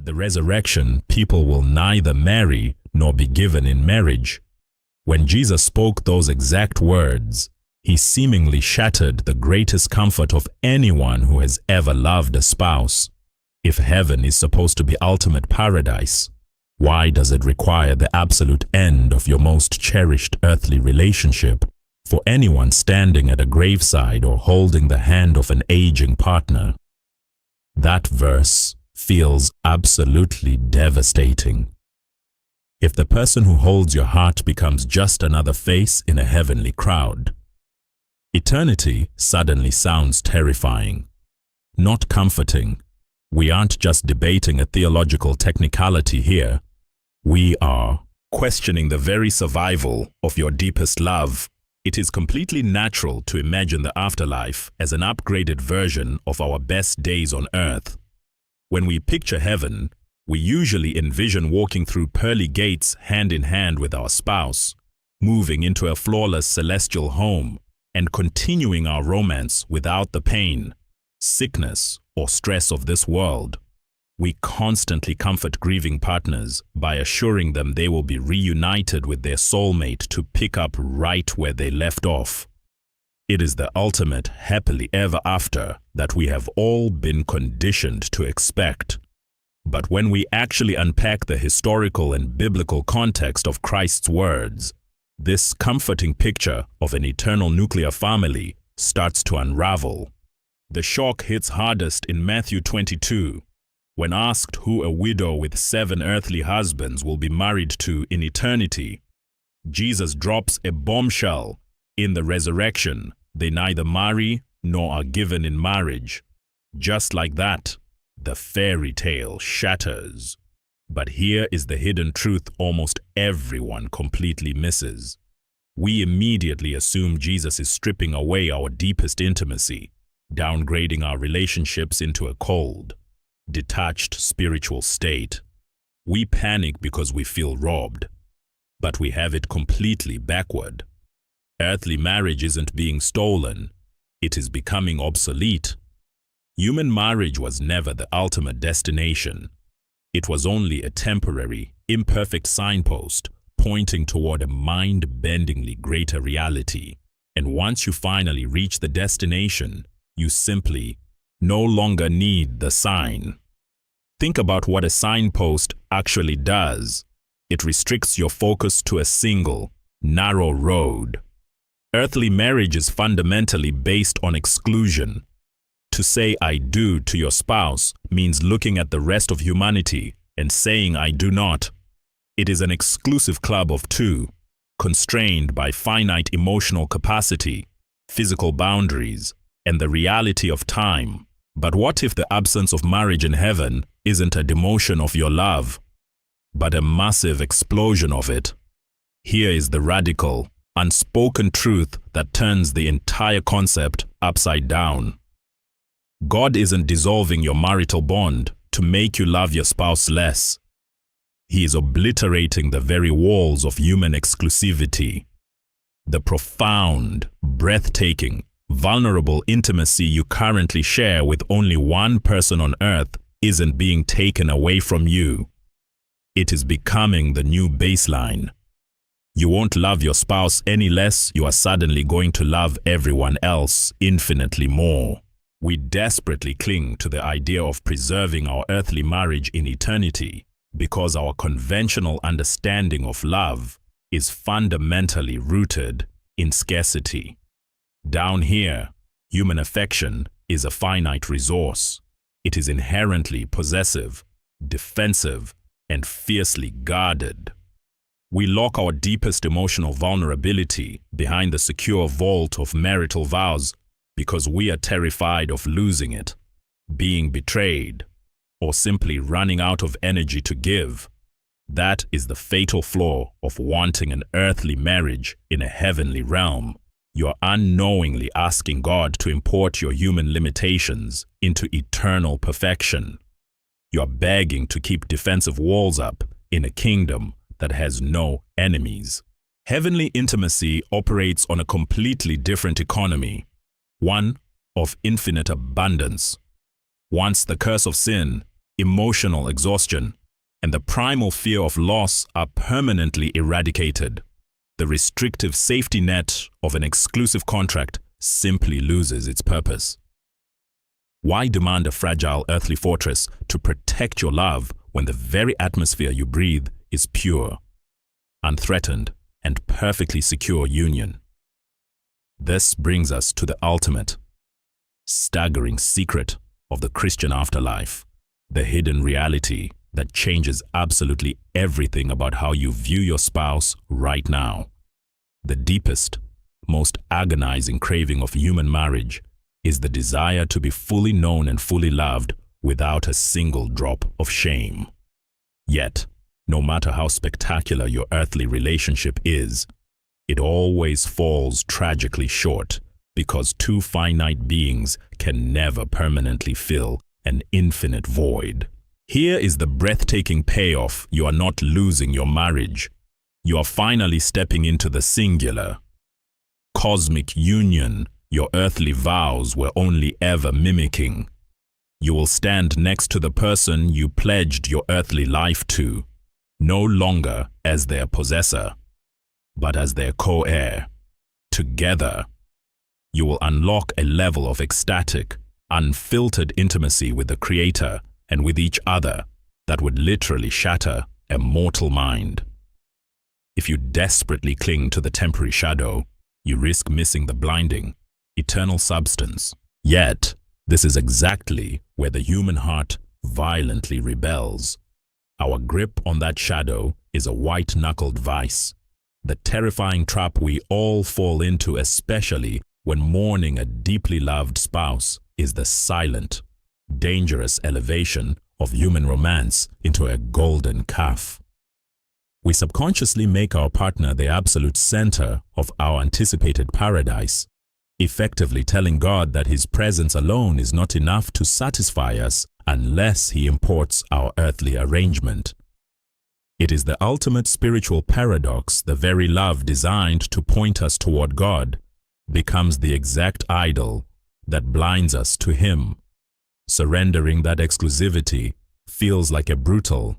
the resurrection, people will neither marry nor be given in marriage. When Jesus spoke those exact words, he seemingly shattered the greatest comfort of anyone who has ever loved a spouse. If heaven is supposed to be ultimate paradise, why does it require the absolute end of your most cherished earthly relationship for anyone standing at a graveside or holding the hand of an aging partner? That verse feels absolutely devastating. If the person who holds your heart becomes just another face in a heavenly crowd, eternity suddenly sounds terrifying, not comforting. We aren't just debating a theological technicality here. We are questioning the very survival of your deepest love. It is completely natural to imagine the afterlife as an upgraded version of our best days on earth. When we picture heaven, we usually envision walking through pearly gates hand in hand with our spouse, moving into a flawless celestial home, and continuing our romance without the pain, sickness, or stress of this world. We constantly comfort grieving partners by assuring them they will be reunited with their soulmate to pick up right where they left off. It is the ultimate happily ever after that we have all been conditioned to expect. But when we actually unpack the historical and biblical context of Christ's words, this comforting picture of an eternal nuclear family starts to unravel. The shock hits hardest in Matthew 22, when asked who a widow with 7 earthly husbands will be married to in eternity. Jesus drops a bombshell. In the resurrection, they neither marry nor are given in marriage. Just like that, the fairy tale shatters. But here is the hidden truth almost everyone completely misses. We immediately assume Jesus is stripping away our deepest intimacy, downgrading our relationships into a cold, detached spiritual state. We panic because we feel robbed, but we have it completely backward. Earthly marriage isn't being stolen, it is becoming obsolete. Human marriage was never the ultimate destination. It was only a temporary, imperfect signpost pointing toward a mind-bendingly greater reality. And once you finally reach the destination, you simply no longer need the sign. Think about what a signpost actually does. It restricts your focus to a single, narrow road. Earthly marriage is fundamentally based on exclusion. To say "I do" to your spouse means looking at the rest of humanity and saying "I do not." It is an exclusive club of two, constrained by finite emotional capacity, physical boundaries, and the reality of time. But what if the absence of marriage in heaven isn't a demotion of your love, but a massive explosion of it? Here is the radical, unspoken truth that turns the entire concept upside down. God isn't dissolving your marital bond to make you love your spouse less. He is obliterating the very walls of human exclusivity. The profound, breathtaking, vulnerable intimacy you currently share with only one person on earth isn't being taken away from you. It is becoming the new baseline. You won't love your spouse any less. You are suddenly going to love everyone else infinitely more. We desperately cling to the idea of preserving our earthly marriage in eternity because our conventional understanding of love is fundamentally rooted in scarcity. Down here, human affection is a finite resource. It is inherently possessive, defensive, and fiercely guarded. We lock our deepest emotional vulnerability behind the secure vault of marital vows because we are terrified of losing it, being betrayed, or simply running out of energy to give. That is the fatal flaw of wanting an earthly marriage in a heavenly realm. You are unknowingly asking God to import your human limitations into eternal perfection. You are begging to keep defensive walls up in a kingdom that has no enemies. Heavenly intimacy operates on a completely different economy, one of infinite abundance. Once the curse of sin, emotional exhaustion, and the primal fear of loss are permanently eradicated. The restrictive safety net of an exclusive contract simply loses its purpose. Why demand a fragile earthly fortress to protect your love when the very atmosphere you breathe is pure, unthreatened, and perfectly secure union? This brings us to the ultimate, staggering secret of the Christian afterlife, the hidden reality that changes absolutely everything about how you view your spouse right now. The deepest, most agonizing craving of human marriage is the desire to be fully known and fully loved without a single drop of shame. Yet, no matter how spectacular your earthly relationship is, it always falls tragically short because two finite beings can never permanently fill an infinite void. Here is the breathtaking payoff: you are not losing your marriage. You are finally stepping into the singular, cosmic union your earthly vows were only ever mimicking. You will stand next to the person you pledged your earthly life to, no longer as their possessor, but as their co-heir. Together, you will unlock a level of ecstatic, unfiltered intimacy with the Creator and with each other that would literally shatter a mortal mind. If you desperately cling to the temporary shadow, you risk missing the blinding, eternal substance. Yet, this is exactly where the human heart violently rebels. Our grip on that shadow is a white-knuckled vice, the terrifying trap we all fall into, especially when mourning a deeply loved spouse, is the silent, dangerous elevation of human romance into a golden calf. We subconsciously make our partner the absolute center of our anticipated paradise, effectively telling God that His presence alone is not enough to satisfy us unless He imports our earthly arrangement. It is the ultimate spiritual paradox. The very love designed to point us toward God becomes the exact idol that blinds us to Him. Surrendering that exclusivity feels like a brutal,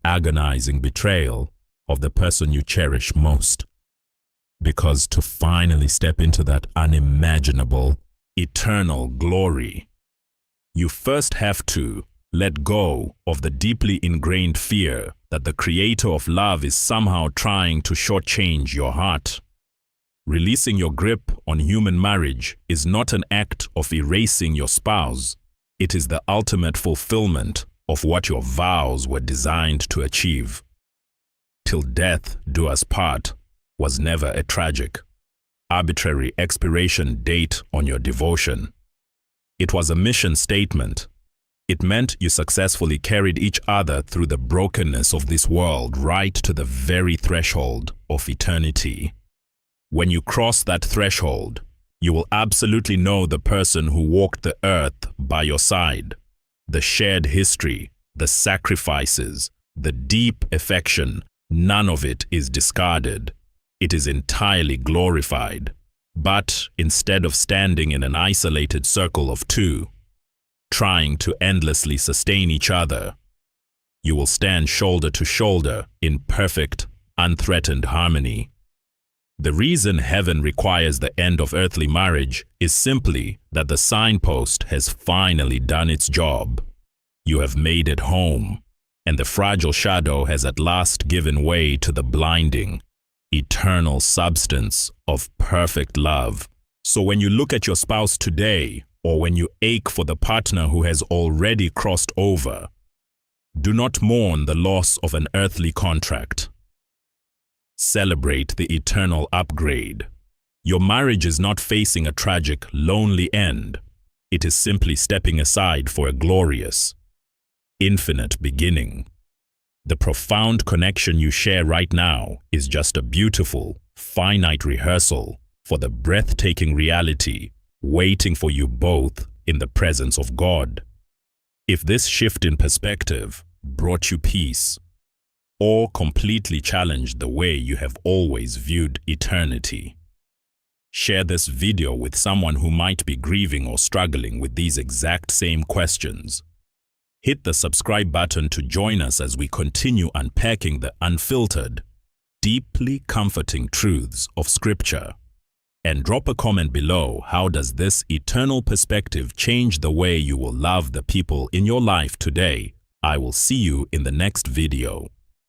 agonizing betrayal of the person you cherish most. Because to finally step into that unimaginable, eternal glory, you first have to let go of the deeply ingrained fear that the Creator of love is somehow trying to shortchange your heart. Releasing your grip on human marriage is not an act of erasing your spouse. It is the ultimate fulfillment of what your vows were designed to achieve. Till death do us part was never a tragic, arbitrary expiration date on your devotion. It was a mission statement. It meant you successfully carried each other through the brokenness of this world right to the very threshold of eternity. When you cross that threshold, you will absolutely know the person who walked the earth by your side, the shared history, the sacrifices, the deep affection. None of it is discarded. It is entirely glorified. But instead of standing in an isolated circle of two, trying to endlessly sustain each other, you will stand shoulder to shoulder in perfect, unthreatened harmony. The reason heaven requires the end of earthly marriage is simply that the signpost has finally done its job. You have made it home, and the fragile shadow has at last given way to the blinding, eternal substance of perfect love. So when you look at your spouse today, or when you ache for the partner who has already crossed over, do not mourn the loss of an earthly contract. Celebrate the eternal upgrade. Your marriage is not facing a tragic, lonely end. It is simply stepping aside for a glorious, infinite beginning. The profound connection you share right now is just a beautiful, finite rehearsal for the breathtaking reality waiting for you both in the presence of God. If this shift in perspective brought you peace, or completely challenged the way you have always viewed eternity, share this video with someone who might be grieving or struggling with these exact same questions. Hit the subscribe button to join us as we continue unpacking the unfiltered, deeply comforting truths of Scripture. And drop a comment below. How does this eternal perspective change the way you will love the people in your life today? I will see you in the next video.